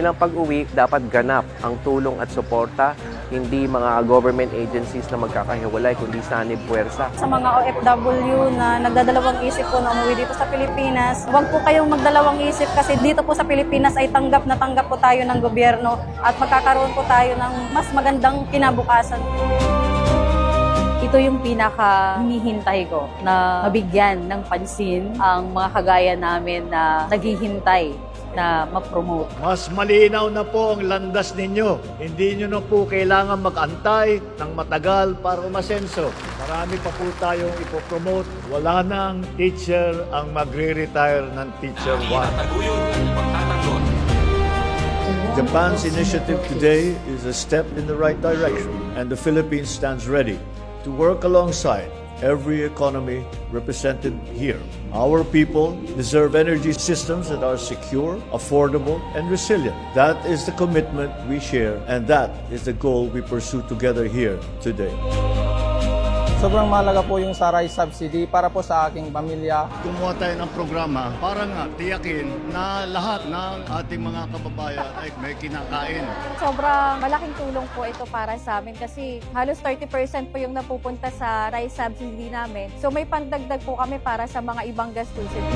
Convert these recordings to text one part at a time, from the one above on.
kanilang pag-uwi, dapat ganap ang tulong at suporta, hindi mga government agencies na magkakahiwalay, kundi sanib puwersa. Sa mga OFW na nagdadalawang isip po na umuwi dito sa Pilipinas, huwag po kayong magdalawang isip kasi dito po sa Pilipinas ay tanggap na tanggap po tayo ng gobyerno at magkakaroon po tayo ng mas magandang kinabukasan. Ito yung pinaka hinihintay ko na mabigyan ng pansin ang mga kagaya namin na naghihintay na ma-promote. Mas malinaw na po ang landas ninyo. Hindi nyo na po kailangan mag-antay ng matagal para umasenso. Marami pa po tayong ipopromote. Wala nang teacher ang magre-retire ng Teacher 1. Japan's initiative today is a step in the right direction, and the Philippines stands ready to work alongside every economy represented here. Our people deserve energy systems that are secure, affordable, and resilient. That is the commitment we share, and that is the goal we pursue together here today. Sobrang mahalaga po yung sa rice subsidy para po sa aking pamilya. Gumawa tayo ng programa para nga tiyakin na lahat ng ating mga kababayan ay may kinakain. Sobrang malaking tulong po ito para sa amin kasi halos 30% po yung napupunta sa rice subsidy namin. So may pandagdag po kami para sa mga ibang gastusin.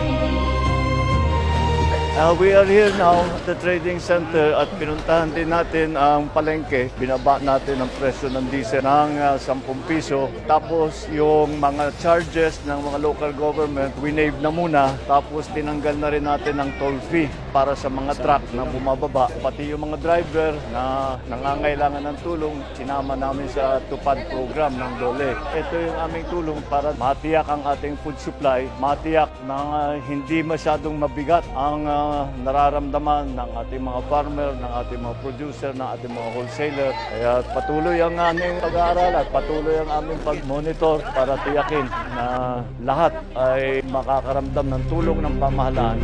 We are here now at the trading center at pinuntahan din natin ang palengke. Binaba natin ang presyo ng diesel ng 10 piso. Tapos yung mga charges ng mga local government, winave na muna. Tapos tinanggal na rin natin ang toll fee para sa mga truck na bumababa. Pati yung mga driver na nangangailangan ng tulong, sinama namin sa tupad program ng DOLE. Ito yung aming tulong para matiyak ang ating food supply, matiyak na hindi masyadong mabigat ang nararamdaman ng ating mga farmer, ng ating mga producer, ng ating mga wholesaler. Kaya patuloy ang aming pag-aaral at patuloy ang aming pag-monitor para tiyakin na lahat ay makakaramdam ng tulong ng pamahalaan.